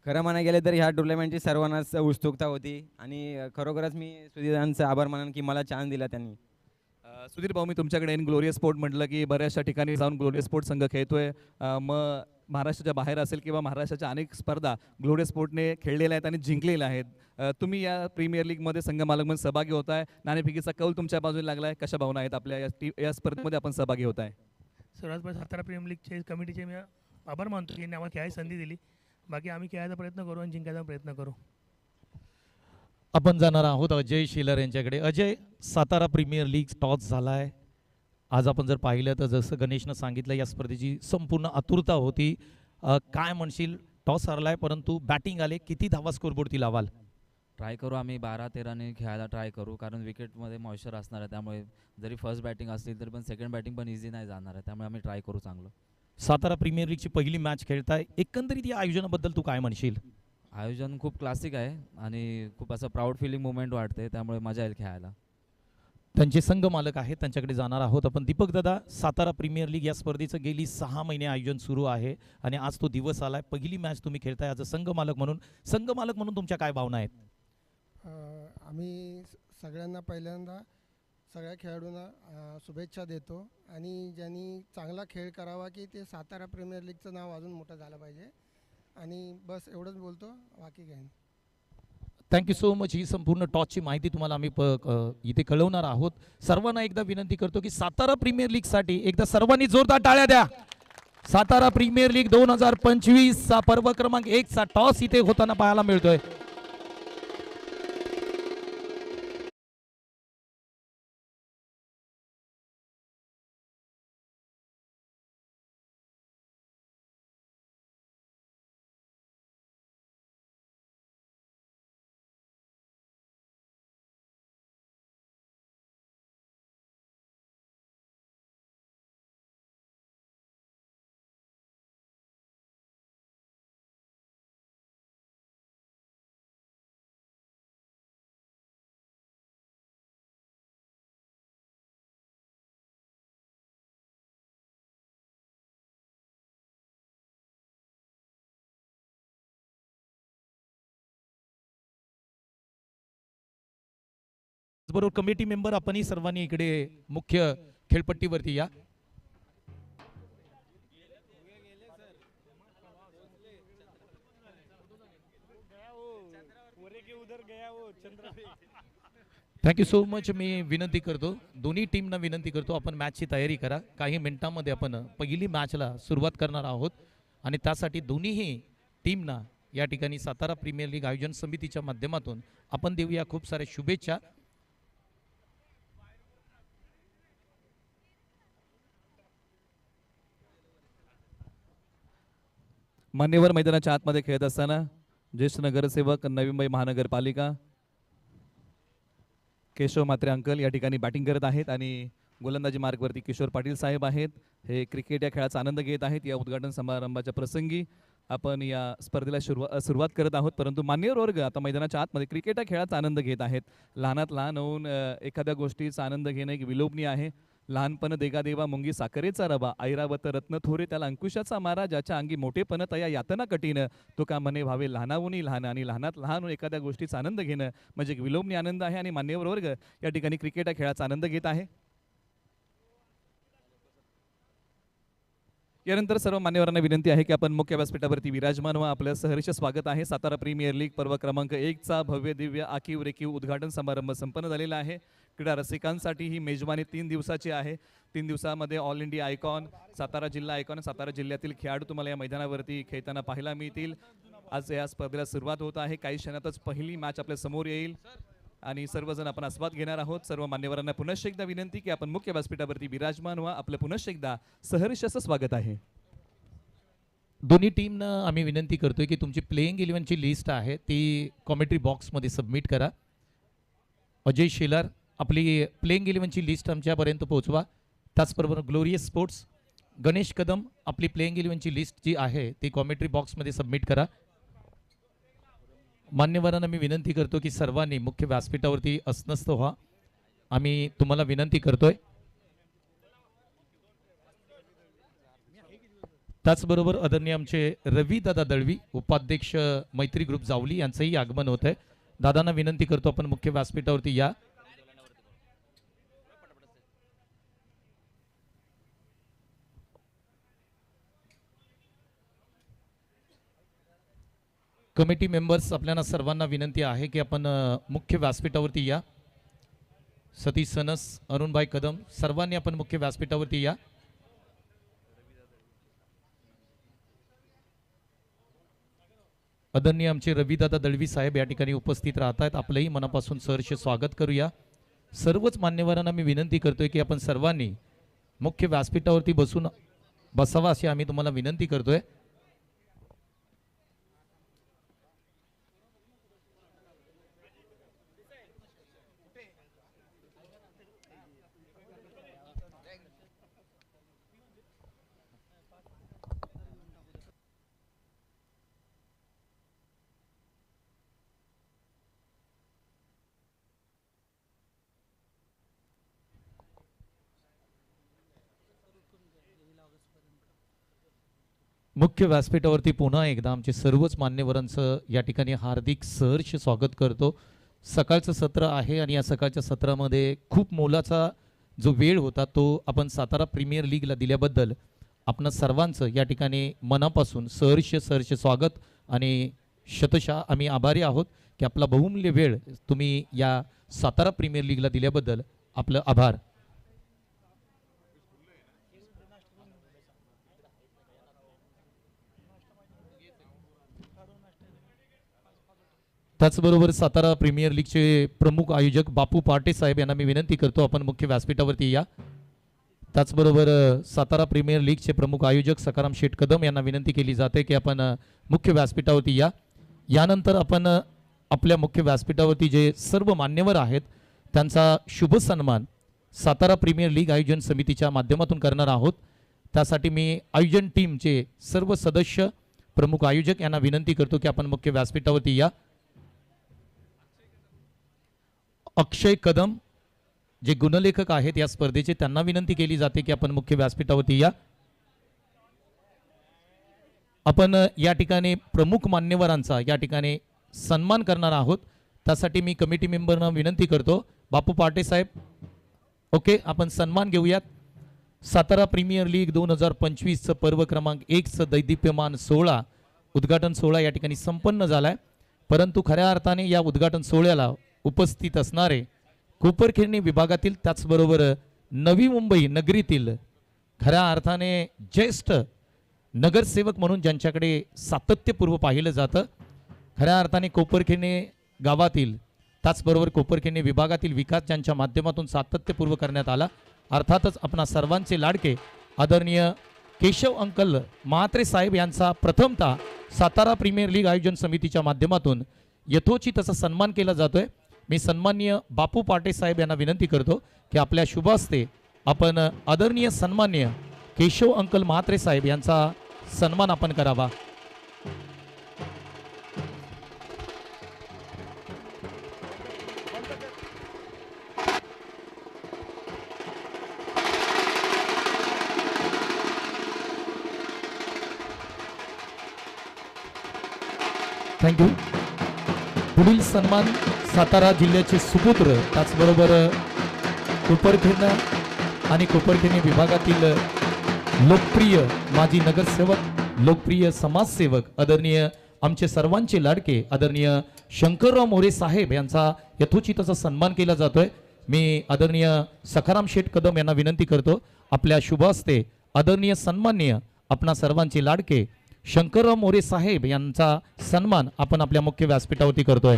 खरं म्हणायला गेलं तर ह्या टुर्नामेंटची सर्वांनाच उत्सुकता होती आणि खरोखरच मी सुधीरांचं आभार मानेन की मला चान्स दिला त्यांनी. सुधीर भाऊ, मी तुमच्याकडे येईन. ग्लोरियस स्पोर्ट म्हटलं की बऱ्याचशा ठिकाणी जाऊन ग्लोरियस स्पोर्ट संघ खेळतोय. मग महाराष्ट्राच्या बाहेर असेल किंवा महाराष्ट्राच्या अनेक स्पर्धा ग्लोरियस स्पोर्टने खेळलेल्या आहेत आणि जिंकलेल्या आहेत. तुम्ही या प्रीमियर लीगमध्ये संघ मालक म्हणून सहभागी होत आहे. नाणेफेकीचा कौल तुमच्या बाजूला लागला आहे. कशा भावना आहेत आपल्या या स्पर्धेमध्ये आपण सहभागी होत आहे? सर्वात पहिले सातारा प्रीमियर लीगचे कमिटीचे मी आभार मानतो की आम्हाला खेळायची संधी दिली. बाकी आम्ही खेळायचा प्रयत्न करू आणि जिंकायचा प्रयत्न करू. आपण जाणार आहोत अजय शिलर यांच्याकडे. Ajay, Satara premier league toss झालाय. आज आपण जर पाहिलं तर जसं गणेशनं सांगितलं, या स्पर्धेची संपूर्ण आतुरता होती. काय म्हणशील, टॉस हरलाय परंतु बॅटिंग आले, किती धावा स्कोरबोर्डती लावाल? ट्राय करू आम्ही 12-13ने खेळायला ट्राय करू, कारण विकेटमध्ये मॉइश्चर असणार आहे. त्यामुळे जरी फर्स्ट बॅटिंग असली तरी पण सेकंड बॅटिंग पण इझी नाही जाणार आहे. त्यामुळे आम्ही ट्राय करू चांगलं. सातारा प्रीमियर लीगची पहिली मॅच खेळताय, एकंदरीत या आयोजनाबद्दल तू काय म्हणशील? आयोजन खूप क्लासिक आहे आणि खूप असं प्राऊड फिलिंग मुवमेंट वाटते, त्यामुळे मजा येईल खेळायला. त्यांचे संघ मालक आहेत, त्यांच्याकडे जाणार आहोत आपण. दीपक दादा, सातारा प्रीमियर लीग या स्पर्धेचं गेली 6 महिने आयोजन सुरू आहे आणि आज तो दिवस आलाय. पहिली मॅच तुम्ही खेळताय आज संघ मालक म्हणून. संघ मालक म्हणून तुमच्या काय भावना आहेत? आम्ही सगळ्यांना पहिल्यांदा सगळ्या खेळाडूंना शुभेच्छा देतो आणि ज्यांनी चांगला खेळ करावा की ते सातारा प्रीमियर लीगचं नाव अजून मोठं झालं पाहिजे आणि बस एवढंच बोलतो, बाकी काही नाही. Thank you so much. ही संपूर्ण टॉसची माहिती तुम्हाला आम्ही इथे कळवणार आहोत. सर्वांना एकदा विनंती करतो की सातारा प्रीमियर लीगसाठी एकदा सर्वांनी जोरदार टाळ्या द्या. सातारा प्रीमियर लीग 2025 चा पर्व क्रमांक 1 चा टॉस इथे होताना पाहायला मिळतोय. बरोबर कमिटी मेंबर आपणही सर्वांनी इकडे मुख्य खेळपट्टीवरती या. Thank you so much. मी विनंती करतो, दोन्ही टीमना विनंती करतो, आपण मॅचची तयारी करा. काही मिनिटांमध्ये आपण पहिली मॅचला सुरुवात करणार आहोत आणि त्यासाठी दोन्हीही टीमना या ठिकाणी सातारा प्रीमियर लीग आयोजन समितीच्या माध्यमातून आपण देऊया खूप साऱ्या शुभेच्छा. मान्यवर मैदानाच्या आतमध्ये खेळत असताना ज्येष्ठ नगरसेवक नवी मुंबई महानगरपालिका केशव म्हात्रे अंकल या ठिकाणी बॅटिंग करत आहेत आणि गोलंदाजी मार्गवरती किशोर पाटील साहेब आहेत. हे क्रिकेट या खेळाचा आनंद घेत आहेत. या उद्घाटन समारंभाच्या प्रसंगी आपण या स्पर्धेला सुरुवात करत आहोत, परंतु मान्यवर वर्ग आता मैदानाच्या आतमध्ये क्रिकेट या खेळाचा आनंद घेत आहेत. लहानात लहान होऊन एखाद्या गोष्टीचा आनंद घेणं एक विलोभनीय आहे. लहानपण देगा देवा मुंगी साखरेचा रवा, ऐरावत रत्न थोरे त्याला अंकुशाचा मारा, ज्याच्या अंगी मोठेपण तया यातना कठीण, तो का म्हणे व्हावे लहानाहूनही लहान. आणि लहानात लहान होऊन एखाद्या गोष्टीचा आनंद घेणं म्हणजे एक विलोभनीय आनंद आहे आणि मान्यवर वर्ग या ठिकाणी क्रिकेट या खेळाचा आनंद घेत आहे. यानंतर सर्व मान्यवरांना विनंती आहे की आपण मुख्य व्यासपीठावरती विराजमान व्हा. आपलं सहर्ष स्वागत आहे. सातारा प्रीमियर लीग पर्व क्रमांक 1 चा भव्य दिव्य आखीव रेखीव उद्घाटन समारंभ संपन्न झालेला आहे. क्रीडा रसिकांसाठी ही मेजवानी 3 दिवसाची आहे. 3 दिवसामध्ये ऑल इंडिया आयकॉन, सातारा जिल्हा आयकॉन, सातारा जिल्ह्यातील खेळाडू तुम्हाला या मैदानावरती खेळताना पाहायला मिळतील. आज या स्पर्धेला सुरुवात होत आहे. काही क्षणातच पहिली मॅच आपल्या समोर येईल आणि सर्वजण आपण आस्वाद घेणार आहोत. सर्व मान्यवरांना पुनश्च एकदा विनंती की आपण मुख्य व्यासपीठावरती विराजमान व्हा. आपलं पुनश्च एकदा सहर्ष असं स्वागत आहे. दोन्ही टीमनं आम्ही विनंती करतोय की तुमची प्लेइंग 11ची लिस्ट आहे ती कॉमेंट्री बॉक्समध्ये सबमिट करा. अजय शेलार, आपली प्लेइंग 11ची लिस्ट आमच्यापर्यंत पोहोचवा. त्याचबरोबर ग्लोरियस स्पोर्ट्स, गणेश कदम, आपली प्लेइंग 11ची लिस्ट जी आहे ती कॉमेंट्री बॉक्समध्ये सबमिट करा. मान्यवरांना मी विनंती करतो की सर्वांनी मुख्य व्यासपीठावरती अस्वस्थ व्हा. आम्ही तुम्हाला विनंती करतोय. त्याचबरोबर आदरणीय आमचे रवी दादा दळवी, उपाध्यक्ष मैत्री ग्रुप जावली यांचंही आगमन होत आहे. दादांना विनंती करतो आपण मुख्य व्यासपीठावरती या. कमिटी मेंबर्स, आपल्याला सर्वांना विनंती आहे की आपण मुख्य व्यासपीठावरती या. सतीश सनस, अरुणभाई कदम, सर्वांनी आपण मुख्य व्यासपीठावरती या. आदरणीय आमचे रविदादा दळवी साहेब या ठिकाणी उपस्थित राहत आहेत. आपलंही मनापासून सहर्ष स्वागत करूया. सर्वच मान्यवरांना मी विनंती करतोय की आपण सर्वांनी मुख्य व्यासपीठावरती बसावा अशी आम्ही तुम्हाला विनंती करतोय. मुख्य व्यासपीठावरती पुन्हा एकदा आमचे सर्वच मान्यवरांचं या ठिकाणी हार्दिक सहर्ष स्वागत करतो. सकाळचं सत्र आहे आणि या सकाळच्या सत्रामध्ये खूप मोलाचा जो वेळ होता तो आपण सातारा प्रीमियर लीगला दिल्याबद्दल आपणा सर्वांचं या ठिकाणी मनापासून सहर्ष स्वागत आणि शतशः आम्ही आभारी आहोत की आपला बहुमूल्य वेळ तुम्ही या सातारा प्रीमियर लीगला दिल्याबद्दल आपलं आभार. त्याचबरोबर सातारा प्रीमियर लीगचे प्रमुख आयोजक बापू पाटे साहेब यांना मी विनंती करतो आपण मुख्य व्यासपीठावरती या. त्याचबरोबर सातारा प्रीमियर लीगचे प्रमुख आयोजक सकाराम शेठ कदम यांना विनंती केली जाते की आपण मुख्य व्यासपीठावरती या. यानंतर आपण आपल्या मुख्य व्यासपीठावरती जे सर्व मान्यवर आहेत त्यांचा शुभ सन्मान सातारा प्रीमियर लीग आयोजन समितीच्या माध्यमातून करणार आहोत. त्यासाठी मी आयोजन टीमचे सर्व सदस्य प्रमुख आयोजक यांना विनंती करतो की आपण मुख्य व्यासपीठावरती या. अक्षय कदम जे गुणलेखक आहेत या स्पर्धेचे त्यांना विनंती केली जाते की आपण मुख्य व्यासपीठावरती या. आपण या ठिकाणी प्रमुख मान्यवरांचा या ठिकाणी सन्मान करणार आहोत. त्यासाठी मी कमिटी मेंबरना विनंती करतो बापू पाटे साहेब ओके आपण सन्मान घेऊयात. सातारा प्रीमियर लीग 2025चं पर्व क्रमांक 1चं दैदिप्यमान सोहळा उद्घाटन सोहळा या ठिकाणी संपन्न झालाय. परंतु खऱ्या अर्थाने या उद्घाटन सोहळ्याला उपस्थित असणारे कोपरखिरणी विभागातील त्याचबरोबर नवी मुंबई नगरीतील खऱ्या अर्थाने ज्येष्ठ नगरसेवक म्हणून ज्यांच्याकडे सातत्यपूर्व पाहिलं जातं खऱ्या अर्थाने कोपरखिरणी गावातील त्याचबरोबर कोपरखिरणी विभागातील विकास ज्यांच्या माध्यमातून सातत्यपूर्व करण्यात आला अर्थातच आपणा सर्वांचे लाडके आदरणीय केशव अंकल म्हात्रे साहेब यांचा प्रथमतः सातारा प्रीमियर लीग आयोजन समितीच्या माध्यमातून यथोचित असा सन्मान केला जातोय. मी सन्माननीय बापू पाटे साहेब यांना विनंती करतो की आपल्या शुभ हस्ते आपण आदरणीय सन्माननीय केशव अंकल म्हात्रे साहेब यांचा सन्मान आपण करावा. थँक्यू. पुढील सन्मान सातारा जिल्ह्याचे सुपुत्र त्याचबरोबर कोपरखिरणी आणि कोपरखिरणी विभागातील लोकप्रिय माजी नगरसेवक लोकप्रिय समाजसेवक आदरणीय आमचे सर्वांचे लाडके आदरणीय शंकरराव मोरे साहेब यांचा यथोचित असा सन्मान केला जातोय. मी आदरणीय सखाराम शेठ कदम यांना विनंती करतो आपल्या शुभ हस्ते आदरणीय सन्माननीय आपणा सर्वांचे लाडके शंकरराव मोरे साहेब यांचा सन्मान आपण आपल्या मुख्य व्यासपीठावरती करतोय.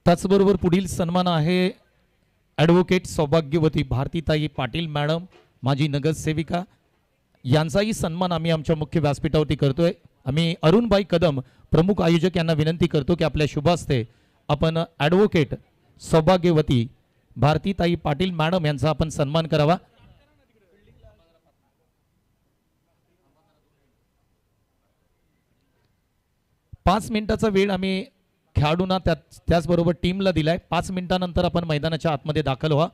त्याचबरोबर पुढील सन्मान आहे ॲडव्होकेट सौभाग्यवती भारतीताई पाटील मॅडम माजी नगरसेविका यांचाही सन्मान आम्ही आमच्या मुख्य व्यासपीठावरती करतोय. आम्ही अरुणबाई कदम प्रमुख आयोजक यांना विनंती करतो की आपल्या शुभ हस्ते आपण ॲडव्होकेट सौभाग्यवती भारतीताई पाटील मॅडम यांचा आपण सन्मान करावा. पाच मिनिटाचा वेळ आम्ही खेळाडूंना त्याचबरोबर टीमला दिलाय. 5 मिनिटानंतर आपण मैदानाच्या आतमध्ये दाखल व्हा.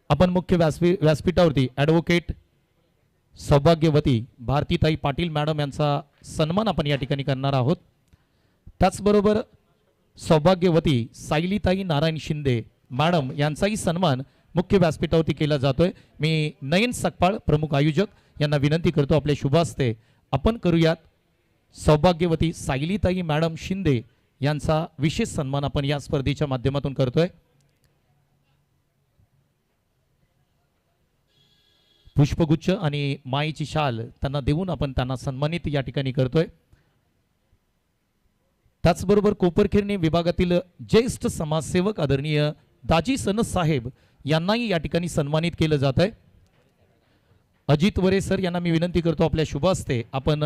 आपण मुख्य व्यासपीठावरती ॲडव्होकेट सौभाग्यवती भारतीताई पाटील मॅडम यांचा सन्मान आपण या ठिकाणी करणार आहोत. त्याचबरोबर सौभाग्यवती सायलीताई नारायण शिंदे मॅडम यांचाही सन्मान मुख्य व्यासपीठावरती केला जातोय. मी नयन सकपाळ प्रमुख आयोजक यांना विनंती करतो आपले शुभ हस्ते आपण करूयात सौभाग्यवती सायलीताई मॅडम शिंदे यांचा विशेष सन्मान आपण या स्पर्धेच्या माध्यमातून करतोय. पुष्पगुच्छ आणि माईची शाल त्यांना देऊन आपण त्यांना सन्मानित या ठिकाणी करतोय. त्याचबरोबर कोपरखिरणी विभागातील ज्येष्ठ समाजसेवक आदरणीय दाजी सनस साहेब यांनाही या ठिकाणी सन्मानित केलं जात आहे. अजित वरे सर यांना मी विनंती करतो आपल्या शुभ हस्ते आपण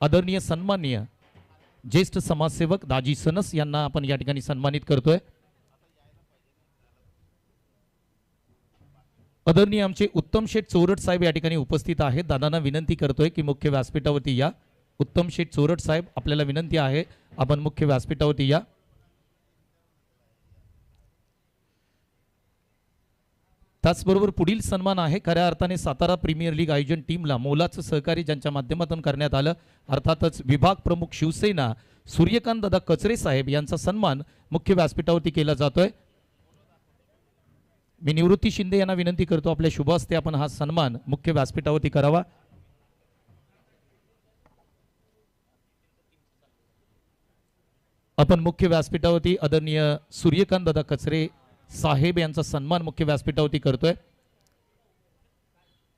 आदरणीय सन्माननीय ज्येष्ठ समाजसेवक दाजी सनस यांना आपण या ठिकाणी सन्मानित करतोय. आदरणीय आमचे उत्तम शेठ चोरट साहेब या ठिकाणी उपस्थित आहेत. दादांना विनंती करतोय की मुख्य व्यासपीठावरती या. उत्तम शेठ चोरट साहेब, आपल्याला विनंती आहे, आपण मुख्य व्यासपीठावरती या. त्याचबरोबर पुढील सन्मान आहे खऱ्या अर्थाने सातारा प्रीमियर लीग आयोजन टीमला मोलाचं सहकार्य ज्यांच्या माध्यमातून करण्यात आलं, अर्थातच विभाग प्रमुख शिवसेना सूर्यकांत दादा कचरे साहेब यांचा सन्मान मुख्य व्यासपीठावरती केला जातोय. मी निवृत्ती शिंदे यांना विनंती करतो, आपल्या शुभ हस्ते आपण हा सन्मान मुख्य व्यासपीठावरती करावा. आपण मुख्य व्यासपीठावरती आदरणीय सूर्यकांत दादा कचरे साहेब यांचा सन्मान मुख्य व्यासपीठावरती करतोय.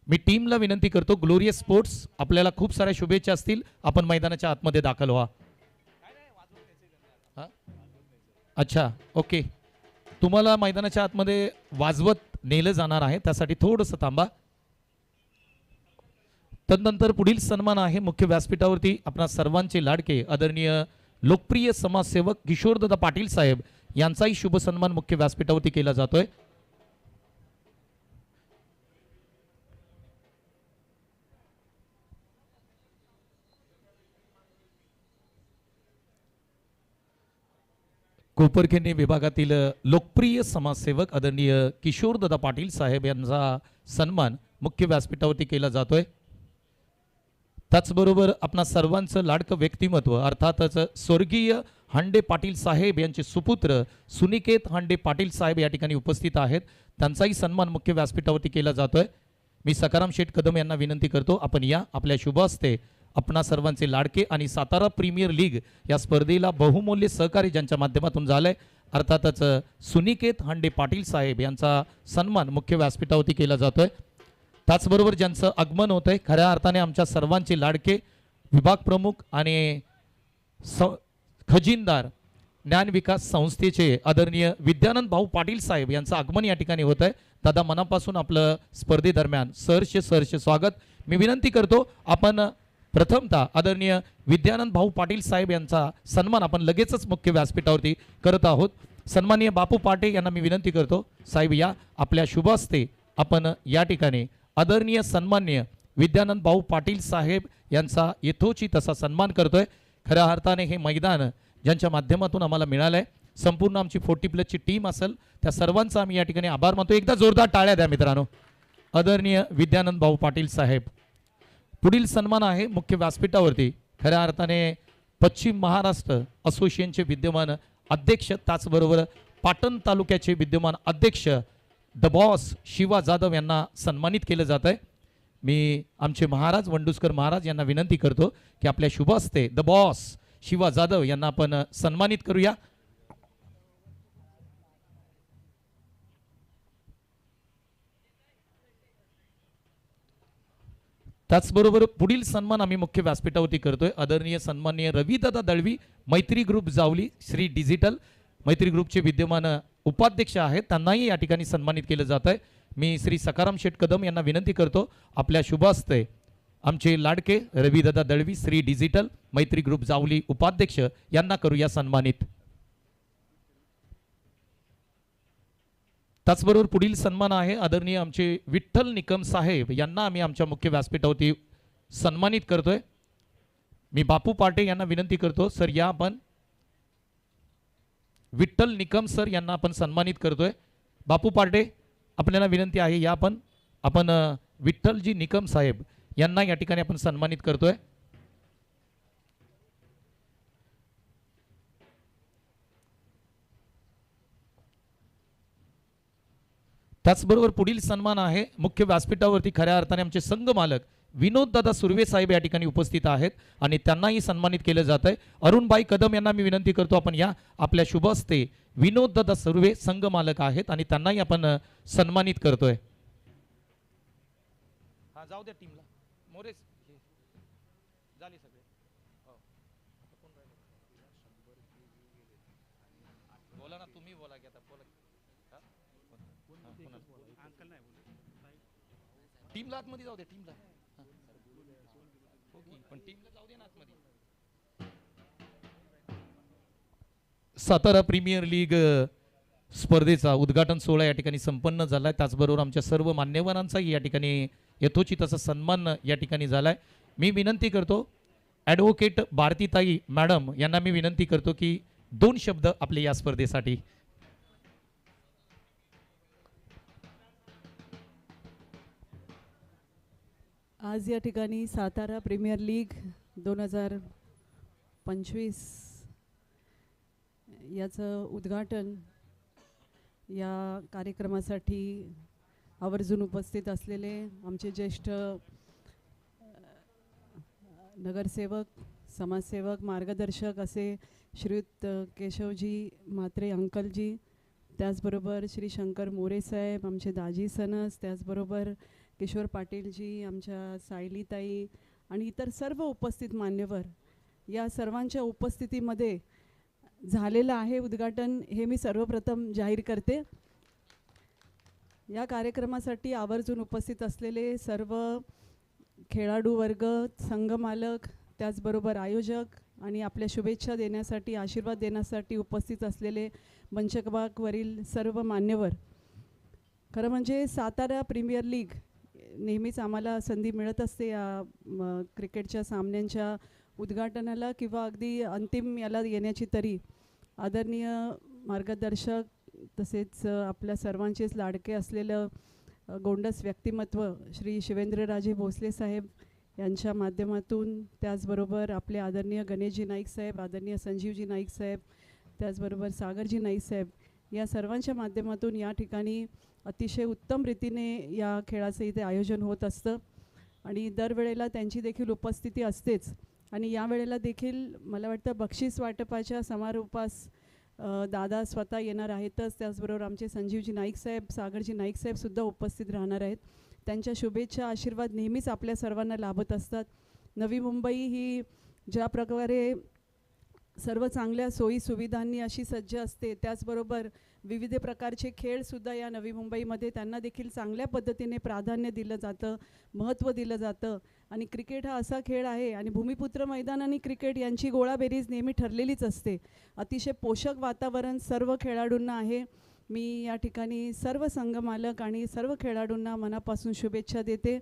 मी टीमला विनंती करतो, ग्लोरियस स्पोर्ट्स, आपल्याला खूप साऱ्या शुभेच्छा असतील, आपण मैदानाच्या आतमध्ये दाखल व्हा. अच्छा, ओके, तुम्हाला मैदानाच्या आतमध्ये वाजवत नेलं जाणार आहे, त्यासाठी थोडंसं थांबा. तदनंतर पुढील सन्मान आहे मुख्य व्यासपीठावरती आपणा सर्वांचे लाडके आदरणीय लोकप्रिय समाजसेवक किशोरदादा पाटील साहेब यांचाही शुभ सन्मान मुख्य व्यासपीठावरती केला जातोय. कोपरखिंडी विभागातील लोकप्रिय समाजसेवक आदरणीय किशोरदादा पाटील साहेब यांचा सन्मान मुख्य व्यासपीठावरती केला जातोय. त्याचबरोबर आपणा सर्वांचं लाडकं व्यक्तिमत्व अर्थातच स्वर्गीय हांडे पाटील साहेब यांचे सुपुत्र सुनिकेत हांडे पाटील साहेब या ठिकाणी उपस्थित आहेत, त्यांचाही सन्मान मुख्य व्यासपीठावरती केला जातोय. मी सकाराम शेठ कदम यांना विनंती करतो, आपण या, आपल्या शुभ हस्ते आपणा सर्वांचे लाडके आणि सातारा प्रीमियर लीग या स्पर्धेला बहुमूल्य सहकार्य ज्यांच्या माध्यमातून झालंय, अर्थातच सुनिकेत हांडे पाटील साहेब यांचा सन्मान मुख्य व्यासपीठावरती केला जातोय. त्याचबरोबर ज्यांचं आगमन होत आहे, खऱ्या अर्थाने आमच्या सर्वांचे लाडके विभाग प्रमुख आणि खजिनदार ज्ञान विकास संस्थेचे आदरणीय विद्यानंद भाऊ पाटील साहेब यांचं आगमन या ठिकाणी होत आहे. दादा, मनापासून आपलं स्पर्धेदरम्यान सहर्ष स्वागत. मी विनंती करतो, आपण प्रथमतः आदरणीय विद्यानंद भाऊ पाटील साहेब यांचा सन्मान आपण लगेचच मुख्य व्यासपीठावरती करत आहोत. सन्माननीय बापू पाटे यांना मी विनंती करतो, साहेब या, आपल्या शुभ हस्ते आपण या ठिकाणी आदरणीय सन्माननीय विद्यानंद भाऊ पाटील साहेब यांचा यथोचित असा सन्मान करतोय. खऱ्या अर्थाने हे मैदान ज्यांच्या माध्यमातून आम्हाला मिळालंय, संपूर्ण आमची 40+ टीम असेल, त्या सर्वांचा आम्ही या ठिकाणी आभार मानतो. एकदा जोरदार टाळ्या द्या मित्रांनो. आदरणीय विद्यानंद भाऊ पाटील साहेब. पुढील सन्मान आहे मुख्य व्यासपीठावरती खऱ्या अर्थाने पश्चिम महाराष्ट्र असोसिएशनचे विद्यमान अध्यक्ष, त्याचबरोबर पाटण तालुक्याचे विद्यमान अध्यक्ष द बॉस शिवा जाधव यांना सन्मानित केलं जात आहे. मी आमचे महाराज वंडुस्कर महाराज यांना विनंती करतो की आपल्या शुभ हस्ते द बॉस शिवा जाधव यांना आपण सन्मानित करूया. त्याचबरोबर पुढील सन्मान आम्ही मुख्य व्यासपीठावरती करतोय. आदरणीय सन्माननीय रविदादा दळवी, मैत्री ग्रुप जावली, श्री डिजिटल मैत्री ग्रुपचे विद्यमान उपाध्यक्ष आहेत, त्यांनाही या ठिकाणी सन्मानित केलं जात आहे. मी श्री सकाराम शेठ कदम यांना विनंती करतो, आपल्या शुभ हस्ते आमचे लाडके रविदादा दळवी, श्री डिजिटल मैत्री ग्रुप जावली उपाध्यक्ष यांना करूया सन्मानित. त्याचबरोबर पुढील सन्मान आहे आदरणीय आमचे विठ्ठल निकम साहेब यांना आम्ही आमच्या मुख्य व्यासपीठावरती सन्मानित करतोय. मी बापू पाटे यांना विनंती करतो, सर या, आपण विठ्ठल निकम सर यांना आपण सन्मानित करतोय. बापू पाटे, आपल्याला विनंती आहे, या, आपण विठ्ठलजी निकम साहेब यांना या ठिकाणी आपण सन्मानित करतोय. त्याचबरोबर पुढील सन्मान आहे मुख्य व्यासपीठावरती खऱ्या अर्थाने आमचे संघ मालक विनोद दादा सुर्वे साहेब या ठिकाणी उपस्थित आहेत आणि त्यांनाही सन्मानित केलं जात आहे. अरुणबाई कदम यांना मी विनंती करतो, आपण या, आपल्या शुभ हस्ते विनोद दादा सुर्वे संघ मालक आहेत आणि त्यांनाही आपण सन्मानित करतोय. हा, जाऊ द्या टीमला, मोरेच झाली सगळे. बोला ना, तुम्ही बोला की आता, बोला. टीमला आतमध्ये जाऊ दे, टीमला, पण टीमला जाऊ दे ना आतमध्ये. सातारा प्रीमियर लीग स्पर्धेचा उद्घाटन सोहळा या ठिकाणी संपन्न झाला आहे. त्याचबरोबर आमच्या सर्व मान्यवरांचाही या ठिकाणी यथोचित असा सन्मान या ठिकाणी झाला आहे. मी विनंती करतो ॲडव्होकेट भारतीताई मॅडम यांना मी विनंती करतो की 2 शब्द आपले या स्पर्धेसाठी. आज या ठिकाणी सातारा प्रीमियर लीग 2025 याचं उद्घाटन या कार्यक्रमासाठी आवर्जून उपस्थित असलेले आमचे ज्येष्ठ नगरसेवक, समाजसेवक, मार्गदर्शक असे श्रीयुत केशवजी म्हात्रे अंकलजी, त्याचबरोबर श्री शंकर मोरे साहेब, आमचे दाजी सनस, त्याचबरोबर किशोर पाटीलजी, आमच्या सायलीताई आणि इतर सर्व उपस्थित मान्यवर, या सर्वांच्या उपस्थितीमध्ये झालेलं आहे उद्घाटन हे मी सर्वप्रथम जाहीर करते. या कार्यक्रमासाठी आवर्जून उपस्थित असलेले सर्व खेळाडू वर्ग, संघमालक, त्याचबरोबर आयोजक आणि आपल्या शुभेच्छा देण्यासाठी, आशीर्वाद देण्यासाठी उपस्थित असलेले मंचकबागवरील सर्व मान्यवर. खरं म्हणजे सातारा प्रीमियर लीग नेहमीच आम्हाला संधी मिळत असते या क्रिकेटच्या सामन्यांच्या उद्घाटनाला किंवा अगदी अंतिम याला येण्याची. तरी आदरणीय मार्गदर्शक तसेच आपल्या सर्वांचेच लाडके असलेलं गोंडस व्यक्तिमत्व श्री शिवेंद्रराजे भोसले साहेब यांच्या माध्यमातून, त्याचबरोबर आपले आदरणीय गणेशजी नाईक साहेब, आदरणीय संजीवजी नाईक साहेब, त्याचबरोबर सागरजी नाईक साहेब, या सर्वांच्या माध्यमातून या ठिकाणी अतिशय उत्तम रीतीने या खेळाचं इथे आयोजन होत असतं आणि दरवेळेला त्यांची देखील उपस्थिती असतेच. आणि यावेळेला देखील मला वाटतं बक्षीस वाटपाच्या समारोपास दादा स्वतः येणार आहेतच, त्याचबरोबर आमचे संजीवजी नाईक साहेब, सागरजी नाईक साहेबसुद्धा उपस्थित राहणार आहेत. त्यांच्या शुभेच्छा, आशीर्वाद नेहमीच आपल्या सर्वांना लाभत असतात. नवी मुंबई ही ज्या प्रकारे सर्व चांगल्या सोयी सुविधांनी अशी सज्ज असते, त्याचबरोबर विविध प्रकारचे खेळसुद्धा या नवी मुंबईमध्ये त्यांना देखील चांगल्या पद्धतीने प्राधान्य दिलं जातं, महत्त्व दिलं जातं. आणि क्रिकेट हा असा खेळ आहे आणि भूमिपुत्र मैदान आणि क्रिकेट यांची गोळाबेरीज नेहमी ठरलेलीच असते. अतिशय पोषक वातावरण सर्व खेळाडूंना आहे. मी या ठिकाणी सर्व संघमालक आणि सर्व खेळाडूंना मनापासून शुभेच्छा देते.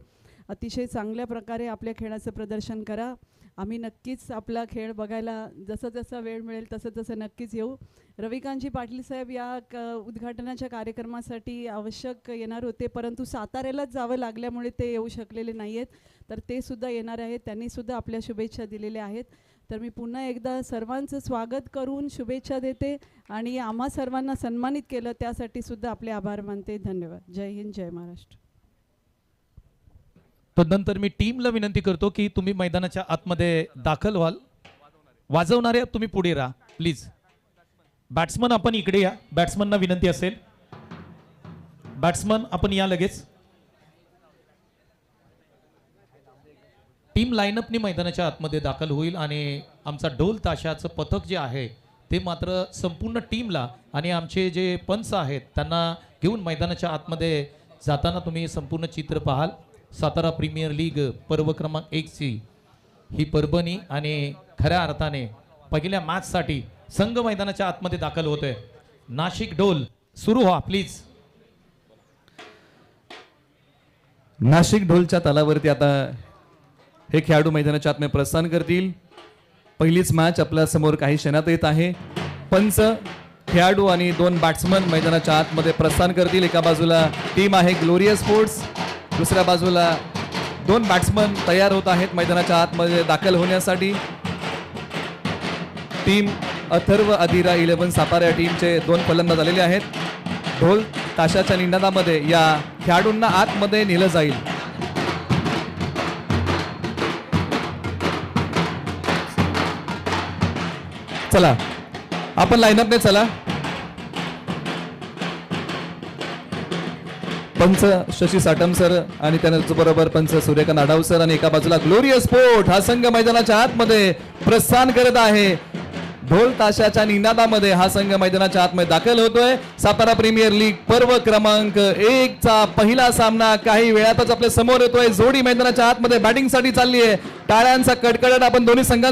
अतिशय चांगल्या प्रकारे आपल्या खेळाचं प्रदर्शन करा. आम्ही नक्कीच आपला खेळ बघायला जसं जसं वेळ मिळेल तसं तसं नक्कीच येऊ. रविकांतजी पाटील साहेब या उद्घाटनाच्या कार्यक्रमासाठी आवश्यक येणार होते, परंतु साताऱ्यालाच जावं लागल्यामुळे ते येऊ शकलेले नाही आहेत. तर ते सुद्धा येणार आहेत, त्यांनीसुद्धा आपल्या शुभेच्छा दिलेल्या आहेत. तर मी पुन्हा एकदा सर्वांचं स्वागत करून शुभेच्छा देते आणि आम्हा सर्वांना सन्मानित केलं त्यासाठी सुद्धा आपले आभार मानते. धन्यवाद. जय हिंद, जय महाराष्ट्र. तदनंतर मी टीमला विनंती करतो की तुम्ही मैदानाच्या आतमध्ये दाखल व्हाल. वाजवणारे तुम्ही पुढे राहा प्लीज. बॅट्समन आपण इकडे या, बॅट्समनना विनंती असेल. बॅट्समन आपण या लगेच. टीम लाईनअपनी मैदानाच्या आतमध्ये दाखल होईल आणि आमचा ढोल ताशाचं पथक जे आहे ते मात्र संपूर्ण टीमला आणि आमचे जे पंच आहेत त्यांना घेऊन मैदानाच्या आतमध्ये जाताना तुम्ही संपूर्ण चित्र पाहाल. सातारा प्रीमियर लीग पर्व क्रमांक 1ची ही परभणी आणि खऱ्या अर्थाने पहिल्या मॅचसाठी संघ मैदानाच्या आतमध्ये दाखल होतोय. नाशिक ढोल सुरू व्हा प्लीज. नाशिक ढोलच्या तालावरती आता हे खेळाडू मैदानाच्या आतमध्ये प्रस्थान करतील. पहिलीच मॅच आपल्या समोर काही क्षणात येत आहे. पंच, खेळाडू आणि 2 बॅट्समन मैदानाच्या आतमध्ये प्रस्थान करतील. एका बाजूला टीम आहे ग्लोरियस स्पोर्ट्स, दुसऱ्या बाजूला 2 बॅट्समन तयार होत आहेत मैदानाच्या आतमध्ये दाखल होण्यासाठी. टीम अथर्व अधिरा 11 सातारा या टीमचे 2 फलंदाज आलेले आहेत. ढोल ताशाच्या निनादामध्ये या खेळाडूंना आतमध्ये नेलं जाईल. चला आपण लाईनअपने चला. पंच शशी साटम सर आणि त्याबरोबर पंच सूर्यकांत आढाव सर आणि एका बाजूला ग्लोरियस स्पोर्ट हा संघ मैदानाच्या आतमध्ये प्रस्थान करत आहे. ढोल ताशाच्या निनादामध्ये हा संघ मैदानाच्या आतमध्ये दाखल होतोय. सातारा प्रीमियर लीग पर्व क्रमांक 1चा पहिला सामना काही वेळातच आपल्या समोर येतोय. जोडी मैदानाच्या आतमध्ये बॅटिंगसाठी चालली आहे. टाळ्यांचा कडकडाट आपण दोन्ही संघांसाठी